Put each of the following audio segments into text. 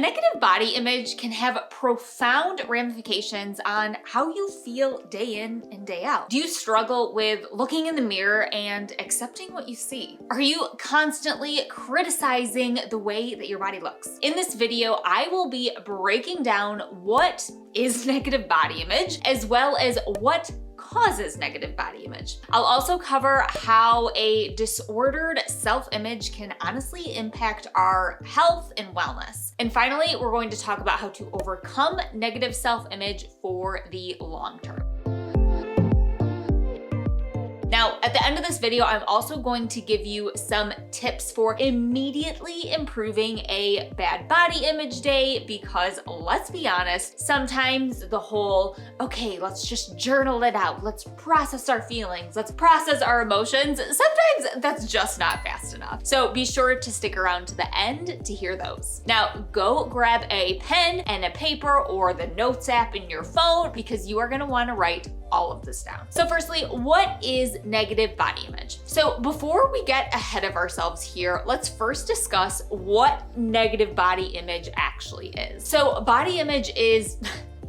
A negative body image can have profound ramifications on how you feel day in and day out. Do you struggle with looking in the mirror and accepting what you see? Are you constantly criticizing the way that your body looks? In this video, I will be breaking down what is negative body image, as well as what causes negative body image. I'll also cover how a disordered self-image can honestly impact our health and wellness. And finally, we're going to talk about how to overcome negative self-image for the long term. Now, at the end of this video, I'm also going to give you some tips for immediately improving a bad body image day, because let's be honest, sometimes the whole, okay, let's just journal it out, let's process our feelings, let's process our emotions, sometimes that's just not fast enough. So be sure to stick around to the end to hear those. Now, go grab a pen and a paper or the notes app in your phone, because you are gonna wanna write all of this down. So firstly, what is negative body image? So before we get ahead of ourselves here, let's first discuss what negative body image actually is. So body image is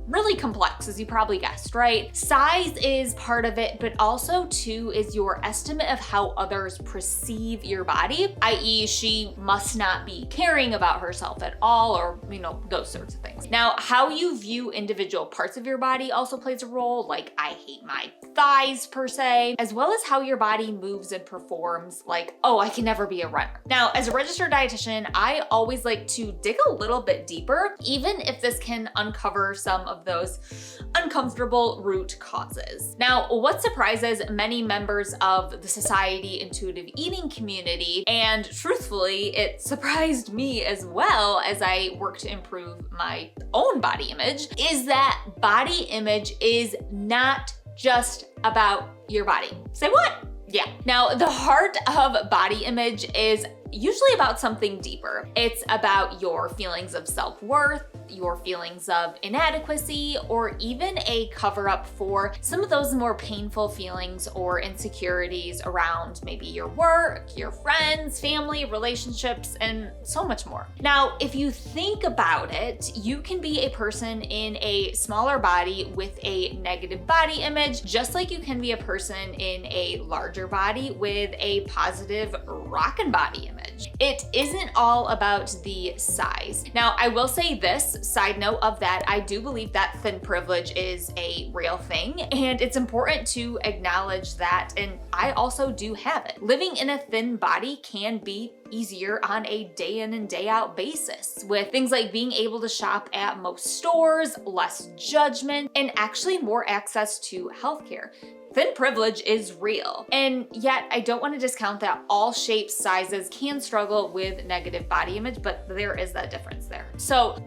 really complex, as you probably guessed, right? Size is part of it, but also too is your estimate of how others perceive your body, i.e. she must not be caring about herself at all, or those sorts of things. Now, how you view individual parts of your body also plays a role, like I hate my thighs per se, as well as how your body moves and performs, like, oh, I can never be a runner. Now, as a registered dietitian, I always like to dig a little bit deeper, even if this can uncover some of those uncomfortable root causes. Now, what surprises many members of the Society Intuitive Eating community, and truthfully, it surprised me as well as I work to improve my own body image, is that body image is not just about your body. Say what? Yeah. Now, the heart of body image is usually about something deeper. It's about your feelings of self-worth, your feelings of inadequacy, or even a cover-up for some of those more painful feelings or insecurities around maybe your work, your friends, family, relationships, and so much more. Now, if you think about it, you can be a person in a smaller body with a negative body image, just like you can be a person in a larger body with a positive rockin' body image. It isn't all about the size. Now, I will say this, side note of that, I do believe that thin privilege is a real thing, and it's important to acknowledge that, and I also do have it. Living in a thin body can be easier on a day in and day out basis, with things like being able to shop at most stores, less judgment, and actually more access to healthcare. Thin privilege is real. And yet I don't want to discount that all shapes, sizes can struggle with negative body image, but there is that difference there. So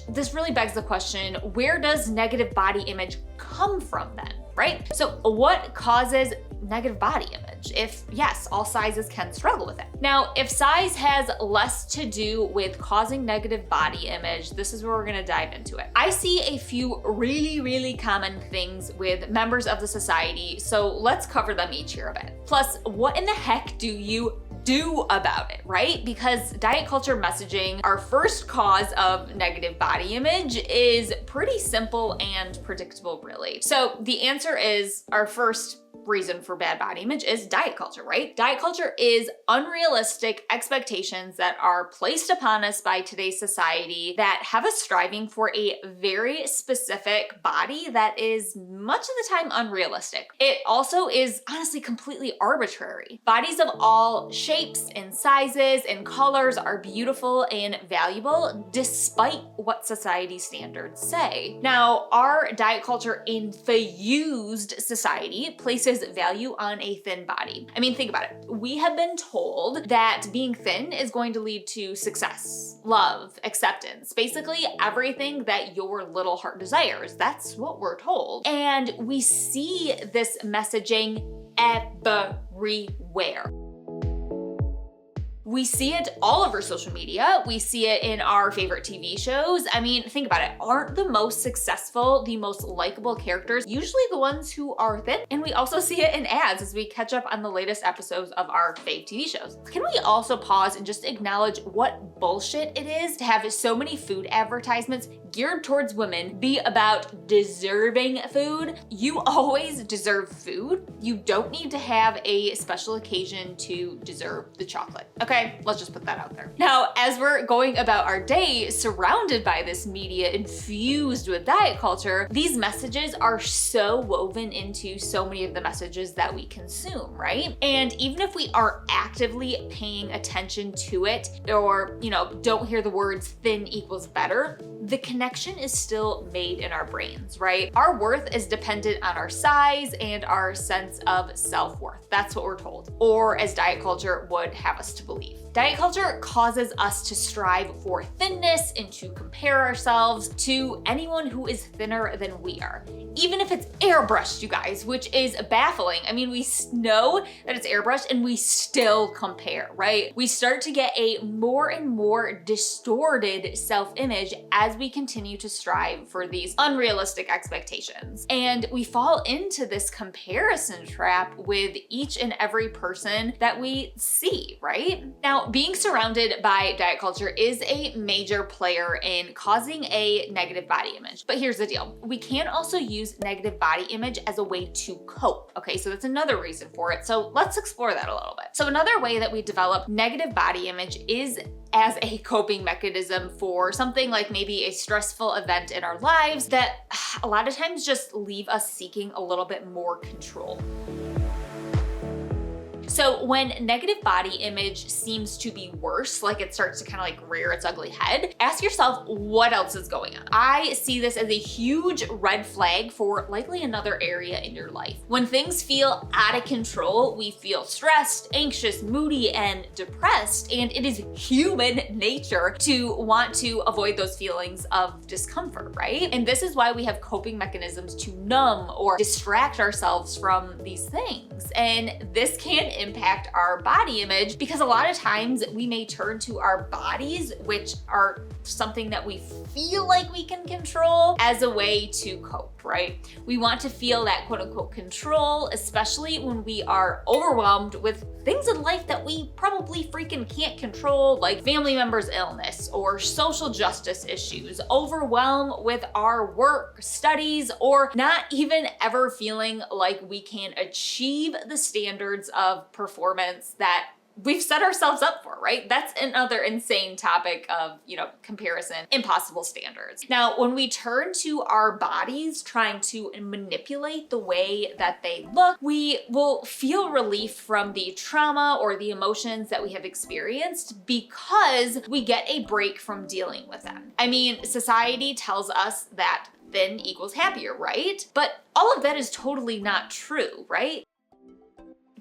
this really begs the question, where does negative body image come from then, right? So what causes negative body image? If yes, all sizes can struggle with it. Now, if size has less to do with causing negative body image, this is where we're gonna dive into it. I see a few really common things with members of the society, so let's cover them each here a bit. Plus, what in the heck do you do about it, right? Because diet culture messaging, our first cause of negative body image, is pretty simple and predictable, really. So the answer is, our first reason for bad body image is diet culture, right? Diet culture is unrealistic expectations that are placed upon us by today's society that have us striving for a very specific body that is much of the time unrealistic. It also is honestly completely arbitrary. Bodies of all shapes and sizes and colors are beautiful and valuable despite what society standards say. Now, our diet culture infused society places value on a thin body. I mean, think about it. We have been told that being thin is going to lead to success, love, acceptance, basically everything that your little heart desires. That's what we're told. And we see this messaging everywhere. We see it all over social media. We see it in our favorite TV shows. I mean, think about it. Aren't the most successful, the most likable characters usually the ones who are thin? And we also see it in ads as we catch up on the latest episodes of our fave TV shows. Can we also pause and just acknowledge what bullshit it is to have so many food advertisements geared towards women be about deserving food? You always deserve food. You don't need to have a special occasion to deserve the chocolate. Okay, let's just put that out there. Now, as we're going about our day surrounded by this media infused with diet culture, these messages are so woven into so many of the messages that we consume, right? And even if we aren't actively paying attention to it, or, don't hear the words thin equals better, the connection is still made in our brains, right? Our worth is dependent on our size and our sense of self-worth. That's what we're told, or as diet culture would have us to believe. Diet culture causes us to strive for thinness and to compare ourselves to anyone who is thinner than we are. Even if it's airbrushed, you guys, which is baffling. I mean, we know that it's airbrushed and we still compare, right? We start to get a more and more distorted self-image as we continue to strive for these unrealistic expectations. And we fall into this comparison trap with each and every person that we see, right? Now, being surrounded by diet culture is a major player in causing a negative body image. But here's the deal. We can also use negative body image as a way to cope. Okay, so that's another reason for it. So let's explore that a little bit. So another way that we develop negative body image is as a coping mechanism for something like maybe a stressful event in our lives that a lot of times just leave us seeking a little bit more control. So when negative body image seems to be worse, like it starts to kind of like rear its ugly head, ask yourself what else is going on. I see this as a huge red flag for likely another area in your life. When things feel out of control, we feel stressed, anxious, moody, and depressed, and it is human nature to want to avoid those feelings of discomfort, right? And this is why we have coping mechanisms to numb or distract ourselves from these things. And this can impact our body image because a lot of times we may turn to our bodies, which are something that we feel like we can control, as a way to cope, right? We want to feel that quote unquote control, especially when we are overwhelmed with things in life that we probably freaking can't control, like family members' illness or social justice issues, overwhelm with our work, studies, or not even ever feeling like we can achieve the standards of performance that we've set ourselves up for, right? That's another insane topic of, comparison, impossible standards. Now, when we turn to our bodies trying to manipulate the way that they look, we will feel relief from the trauma or the emotions that we have experienced because we get a break from dealing with them. I mean, society tells us that thin equals happier, right? But all of that is totally not true, right?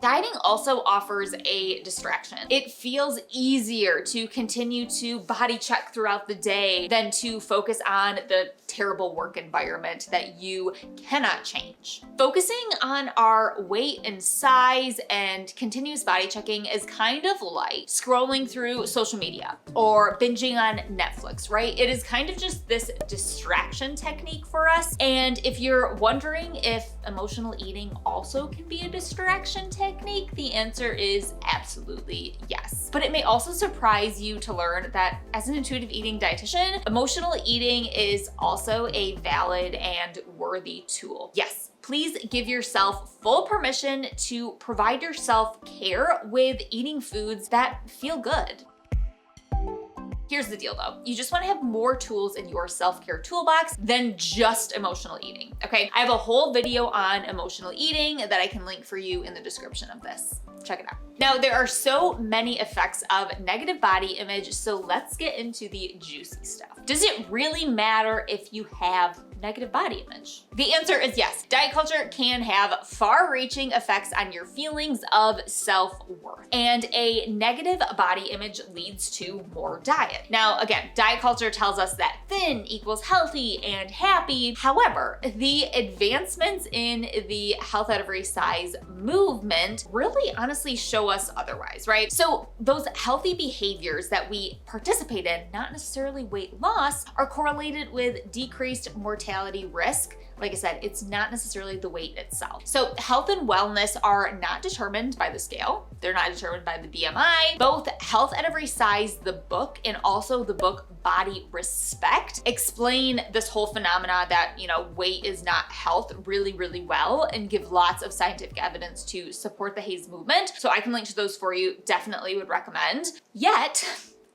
Dieting also offers a distraction. It feels easier to continue to body check throughout the day than to focus on the terrible work environment that you cannot change. Focusing on our weight and size and continuous body checking is kind of like scrolling through social media or binging on Netflix, right? It is kind of just this distraction technique for us. And if you're wondering if emotional eating also can be a distraction technique, the answer is absolutely yes. But it may also surprise you to learn that as an intuitive eating dietitian, emotional eating is also a valid and worthy tool. Yes, please give yourself full permission to provide yourself care with eating foods that feel good. Here's the deal though. You just want to have more tools in your self-care toolbox than just emotional eating, okay? I have a whole video on emotional eating that I can link for you in the description of this. Check it out. Now, there are so many effects of negative body image, so let's get into the juicy stuff. Does it really matter if you have negative body image? The answer is yes. Diet culture can have far-reaching effects on your feelings of self-worth, and a negative body image leads to more diet. Now, again, diet culture tells us that thin thin equals healthy and happy. However, the advancements in the health at every size movement really honestly show us otherwise, right? So those healthy behaviors that we participate in, not necessarily weight loss, are correlated with decreased mortality risk. Like I said, it's not necessarily the weight itself. So health and wellness are not determined by the scale. They're not determined by the BMI. Both Health at Every Size, the book, and also the book Body Respect explain this whole phenomena that, weight is not health really, really well, and give lots of scientific evidence to support the HAES movement. So I can link to those for you. Definitely would recommend. Yet,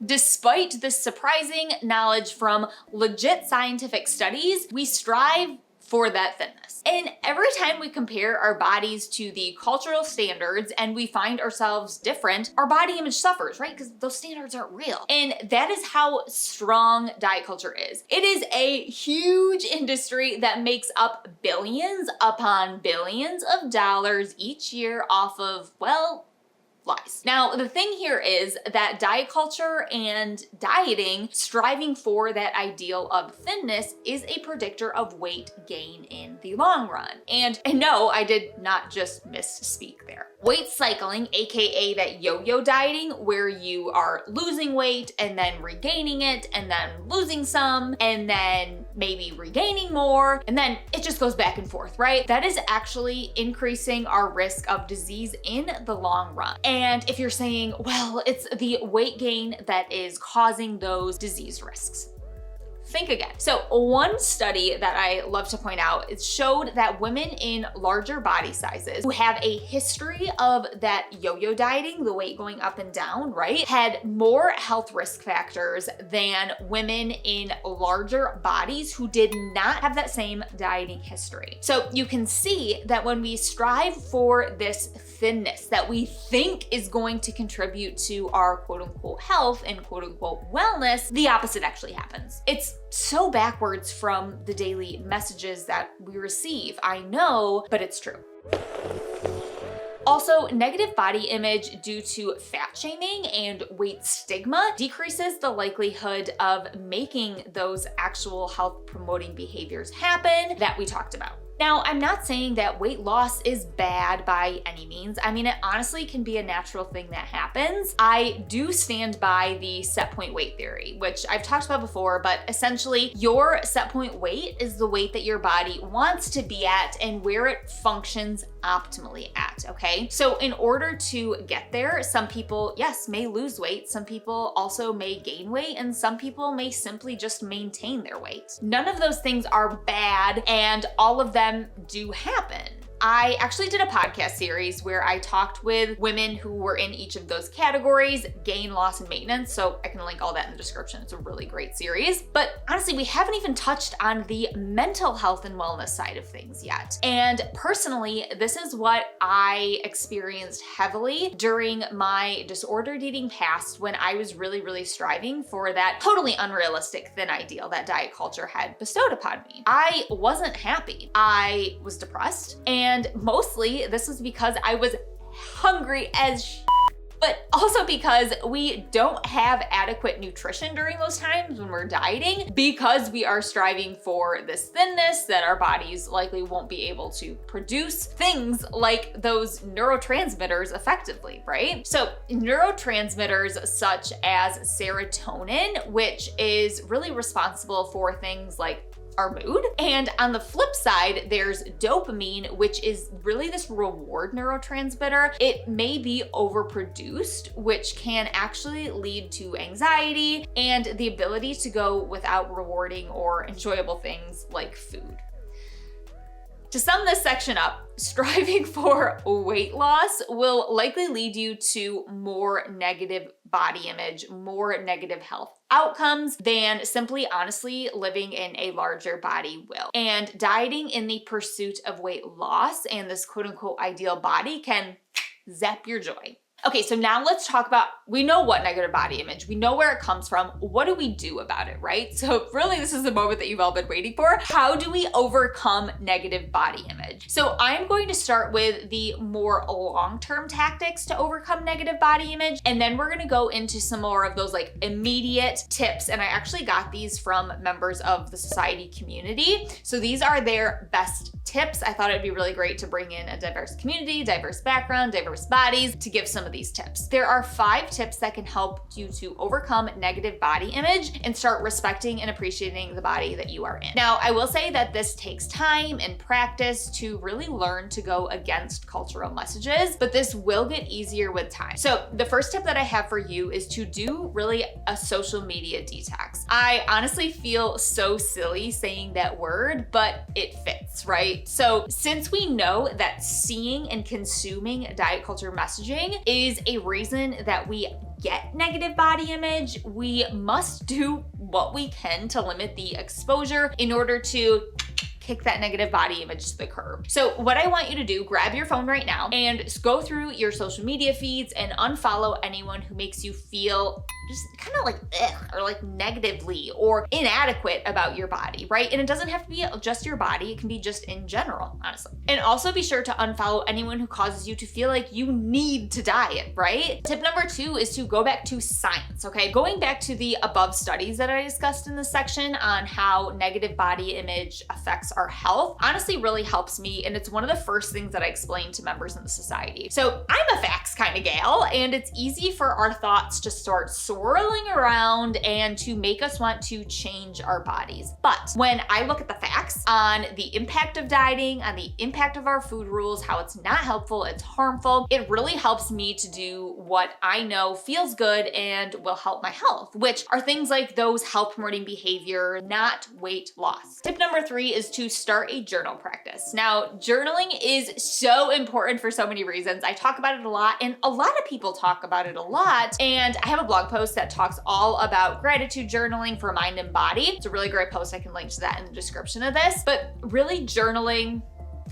despite this surprising knowledge from legit scientific studies, we strive for that thinness. And every time we compare our bodies to the cultural standards and we find ourselves different, our body image suffers, right? Because those standards aren't real. And that is how strong diet culture is. It is a huge industry that makes up billions upon billions of dollars each year off of, lies. Now, the thing here is that diet culture and dieting, striving for that ideal of thinness, is a predictor of weight gain in the long run. And no, I did not just misspeak there. Weight cycling, aka that yo-yo dieting, where you are losing weight and then regaining it and then losing some and then maybe regaining more, and then it just goes back and forth, right? That is actually increasing our risk of disease in the long run. And if you're saying, well, it's the weight gain that is causing those disease risks, think again. So one study that I love to point out, it showed that women in larger body sizes who have a history of that yo-yo dieting, the weight going up and down, right, had more health risk factors than women in larger bodies who did not have that same dieting history. So you can see that when we strive for this thinness that we think is going to contribute to our quote unquote health and quote unquote wellness, the opposite actually happens. It's so backwards from the daily messages that we receive. I know, but it's true. Also, negative body image due to fat shaming and weight stigma decreases the likelihood of making those actual health promoting behaviors happen that we talked about. Now, I'm not saying that weight loss is bad by any means. I mean, it honestly can be a natural thing that happens. I do stand by the set point weight theory, which I've talked about before, but essentially your set point weight is the weight that your body wants to be at and where it functions optimally at, okay? So in order to get there, some people, yes, may lose weight. Some people also may gain weight, and some people may simply just maintain their weight. None of those things are bad, and all of them do happen. I actually did a podcast series where I talked with women who were in each of those categories, gain, loss, and maintenance. So I can link all that in the description. It's a really great series. But honestly, we haven't even touched on the mental health and wellness side of things yet. And personally, this is what I experienced heavily during my disordered eating past when I was really, really striving for that totally unrealistic thin ideal that diet culture had bestowed upon me. I wasn't happy. I was depressed, and mostly this was because I was hungry as shit, but also because we don't have adequate nutrition during those times when we're dieting, because we are striving for this thinness that our bodies likely won't be able to produce things like those neurotransmitters effectively, right? So neurotransmitters such as serotonin, which is really responsible for things like our mood. And on the flip side, there's dopamine, which is really this reward neurotransmitter. It may be overproduced, which can actually lead to anxiety and the ability to go without rewarding or enjoyable things like food. To sum this section up, striving for weight loss will likely lead you to more negative body image, more negative health outcomes than simply honestly living in a larger body will. And dieting in the pursuit of weight loss and this quote unquote ideal body can zap your joy. Okay, so now let's talk about, we know what negative body image, we know where it comes from. What do we do about it, right? So really, this is the moment that you've all been waiting for. How do we overcome negative body image? So I'm going to start with the more long-term tactics to overcome negative body image, and then we're gonna go into some more of those like immediate tips. And I actually got these from members of the society community. So these are their best tips. I thought it'd be really great to bring in a diverse community, diverse background, diverse bodies to give some of these tips. There are 5 tips that can help you to overcome negative body image and start respecting and appreciating the body that you are in. Now, I will say that this takes time and practice to really learn to go against cultural messages, but this will get easier with time. So the first tip that I have for you is to do really a social media detox. I honestly feel so silly saying that word, but it fits, right? So since we know that seeing and consuming diet culture messaging is a reason that we get negative body image, we must do what we can to limit the exposure in order to kick that negative body image to the curb. So what I want you to do, grab your phone right now and go through your social media feeds and unfollow anyone who makes you feel just kind of like ugh, or like negatively or inadequate about your body, right? And it doesn't have to be just your body, it can be just in general, honestly. And also be sure to unfollow anyone who causes you to feel like you need to diet, right? Tip number 2 is to go back to science, okay? Going back to the above studies that I discussed in this section on how negative body image affects our health, honestly really helps me, and it's one of the first things that I explain to members in the society. So I'm a facts kind of gal, and it's easy for our thoughts to start swirling around and to make us want to change our bodies. But when I look at the facts on the impact of dieting, on the impact of our food rules, how it's not helpful, it's harmful, it really helps me to do what I know feels good and will help my health, which are things like those health promoting behavior, not weight loss. Tip number 3 is to start a journal practice. Now, journaling is so important for so many reasons. I talk about it a lot, and a lot of people talk about it a lot. And I have a blog post that talks all about gratitude journaling for mind and body. It's a really great post. I can link to that in the description of this. But really, journaling,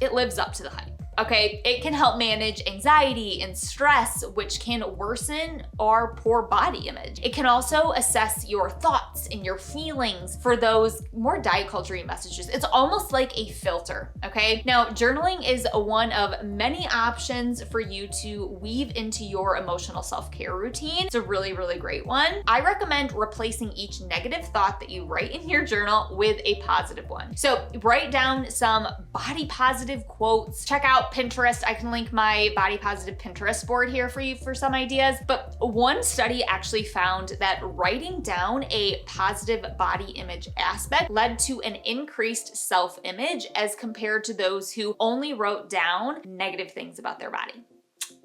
it lives up to the hype. Okay, it can help manage anxiety and stress, which can worsen our poor body image. It can also assess your thoughts and your feelings for those more diet culture messages. It's almost like a filter, okay? Now, journaling is one of many options for you to weave into your emotional self-care routine. It's a really, really great one. I recommend replacing each negative thought that you write in your journal with a positive one. So write down some body positive quotes. Check out Pinterest. I can link my body positive Pinterest board here for you for some ideas. But one study actually found that writing down a positive body image aspect led to an increased self-image as compared to those who only wrote down negative things about their body.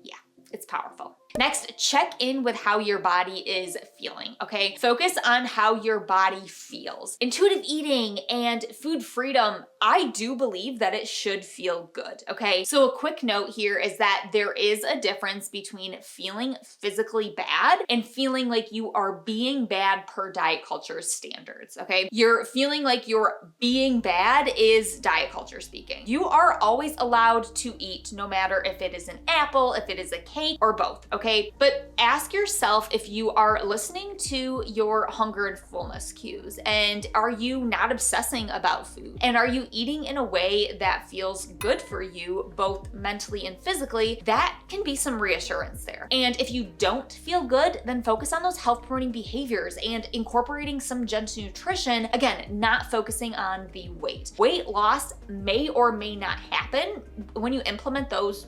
Yeah, it's powerful. Next, check in with how your body is feeling, okay? Focus on how your body feels. Intuitive eating and food freedom, I do believe that it should feel good, okay? So a quick note here is that there is a difference between feeling physically bad and feeling like you are being bad per diet culture standards, okay? You're feeling like you're being bad is diet culture speaking. You are always allowed to eat, no matter if it is an apple, if it is a cake, or both, okay? But ask yourself if you are listening to your hunger and fullness cues, and are you not obsessing about food? And are you eating in a way that feels good for you, both mentally and physically? That can be some reassurance there. And if you don't feel good, then focus on those health promoting behaviors and incorporating some gentle nutrition. Again, not focusing on the weight. Weight loss may or may not happen when you implement those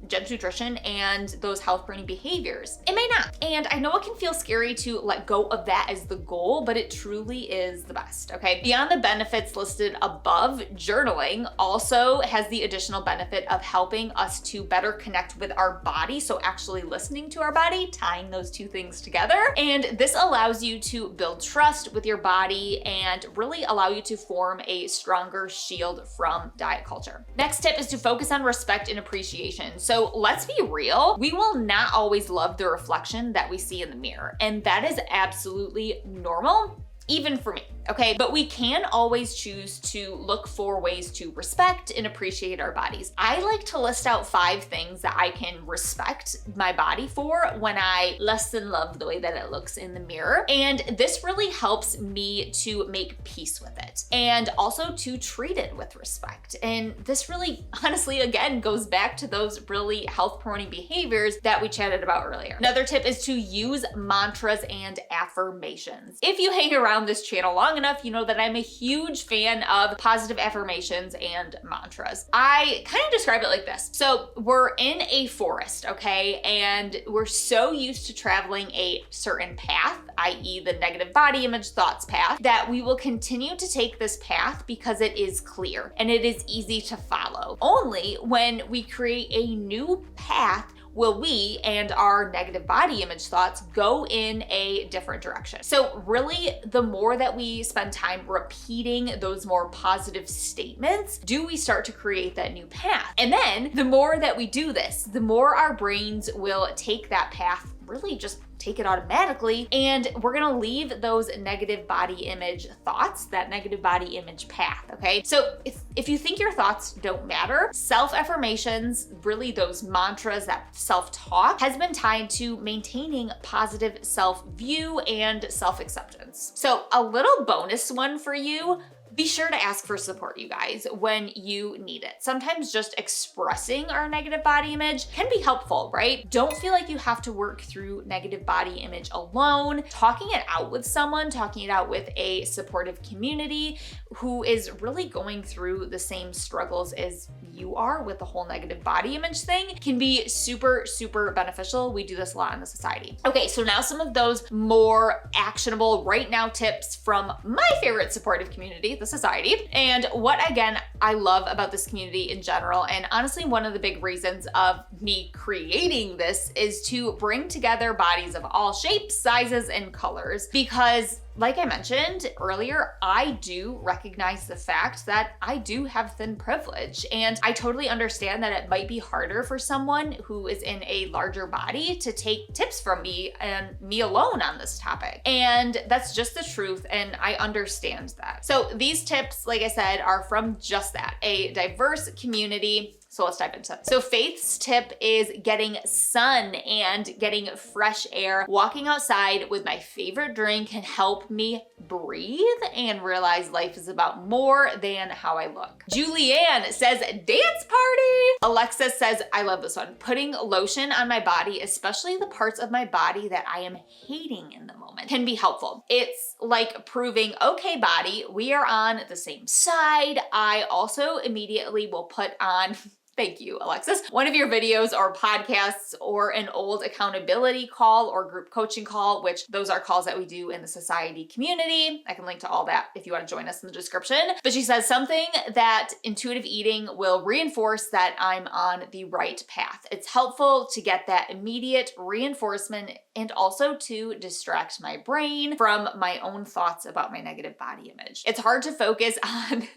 gentle nutrition and those health promoting behaviors. It may not. And I know it can feel scary to let go of that as the goal, but it truly is the best, okay? Beyond the benefits listed above, journaling also has the additional benefit of helping us to better connect with our body. So actually listening to our body, tying those two things together. And this allows you to build trust with your body and really allow you to form a stronger shield from diet culture. Next tip is to focus on respect and appreciation. So let's be real, we will not always love the reflection that we see in the mirror, and that is absolutely normal, even for me. okay? But we can always choose to look for ways to respect and appreciate our bodies. I like to list out 5 things that I can respect my body for when I less than love the way that it looks in the mirror. And this really helps me to make peace with it and also to treat it with respect. And this really, honestly, again, goes back to those really health promoting behaviors that we chatted about earlier. Another tip is to use mantras and affirmations. If you hang around this channel long enough, you know that I'm a huge fan of positive affirmations and mantras. I kind of describe it like this. So we're in a forest, okay? And we're so used to traveling a certain path, i.e. the negative body image thoughts path, that we will continue to take this path because it is clear and it is easy to follow. Only when we create a new path will we and our negative body image thoughts go in a different direction. So really, the more that we spend time repeating those more positive statements, do we start to create that new path. And then the more that we do this, the more our brains will take that path, really just take it automatically, and we're gonna leave those negative body image thoughts, that negative body image path, okay? So if you think your thoughts don't matter, self-affirmations, really those mantras, that self-talk, has been tied to maintaining positive self-view and self-acceptance. So a little bonus one for you: be sure to ask for support, you guys, when you need it. Sometimes just expressing our negative body image can be helpful, right? Don't feel like you have to work through negative body image alone. Talking it out with someone, talking it out with a supportive community who is really going through the same struggles as you are with the whole negative body image thing can be super, super beneficial. We do this a lot in the society. Okay, so now some of those more actionable right now tips from my favorite supportive community, the society. And what, again, I love about this community in general, and honestly, one of the big reasons of me creating this is to bring together bodies of all shapes, sizes, and colors, because like I mentioned earlier, I do recognize the fact that I do have thin privilege, and I totally understand that it might be harder for someone who is in a larger body to take tips from me and me alone on this topic. And that's just the truth, and I understand that. So these tips, like I said, are from just that, a diverse community. So let's dive into it. So Faith's tip is getting sun and getting fresh air. Walking outside with my favorite drink can help me breathe and realize life is about more than how I look. Julianne says dance party. Alexis says, I love this one, putting lotion on my body, especially the parts of my body that I am hating in the moment, can be helpful. It's like proving, okay, body, we are on the same side. I also immediately will put on thank you, Alexis, one of your videos or podcasts or an old accountability call or group coaching call, which those are calls that we do in the society community. I can link to all that if you want to join us in the description. But she says something that intuitive eating will reinforce that I'm on the right path. It's helpful to get that immediate reinforcement and also to distract my brain from my own thoughts about my negative body image. It's hard to focus on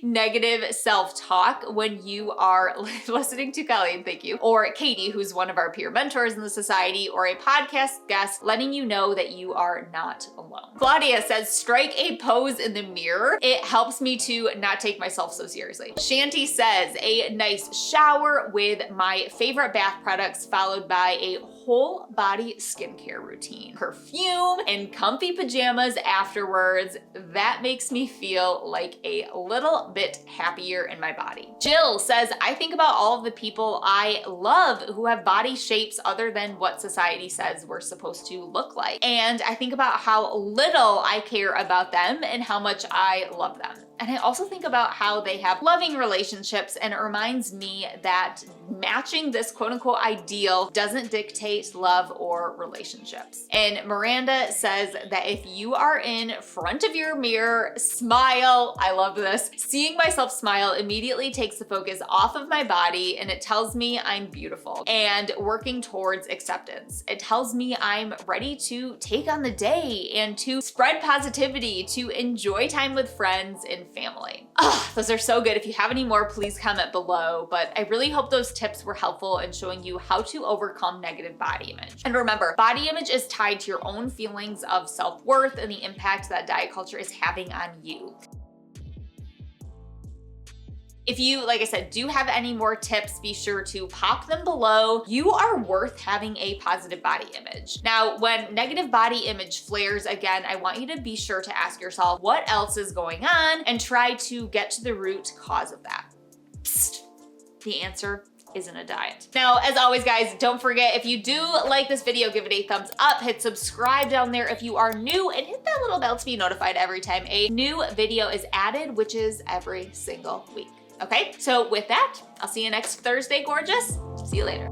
negative self-talk when you are listening to Colleen, thank you, or Katie, who's one of our peer mentors in the society, or a podcast guest letting you know that you are not alone. Claudia says, strike a pose in the mirror. It helps me to not take myself so seriously. Shanti says, a nice shower with my favorite bath products followed by a whole body skincare routine. Perfume and comfy pajamas afterwards. That makes me feel like a little bit happier in my body. Jill says, I think about all of the people I love who have body shapes other than what society says we're supposed to look like. And I think about how little I care about them and how much I love them. And I also think about how they have loving relationships, and it reminds me that matching this quote unquote ideal doesn't dictate love or relationships. And Miranda says that if you are in front of your mirror, smile. I love this. Seeing myself smile immediately takes the focus off of my body, and it tells me I'm beautiful and working towards acceptance. It tells me I'm ready to take on the day and to spread positivity, to enjoy time with friends and family. Those are so good. If you have any more, please comment below. But I really hope those tips were helpful in showing you how to overcome negative body image. And remember, body image is tied to your own feelings of self-worth and the impact that diet culture is having on you. If you, like I said, do have any more tips, be sure to pop them below. You are worth having a positive body image. Now, when negative body image flares again, I want you to be sure to ask yourself what else is going on and try to get to the root cause of that. Psst, the answer isn't a diet. Now, as always, guys, don't forget, if you do like this video, give it a thumbs up, hit subscribe down there if you are new, and hit that little bell to be notified every time a new video is added, which is every single week. Okay, so with that, I'll see you next Thursday, gorgeous. See you later.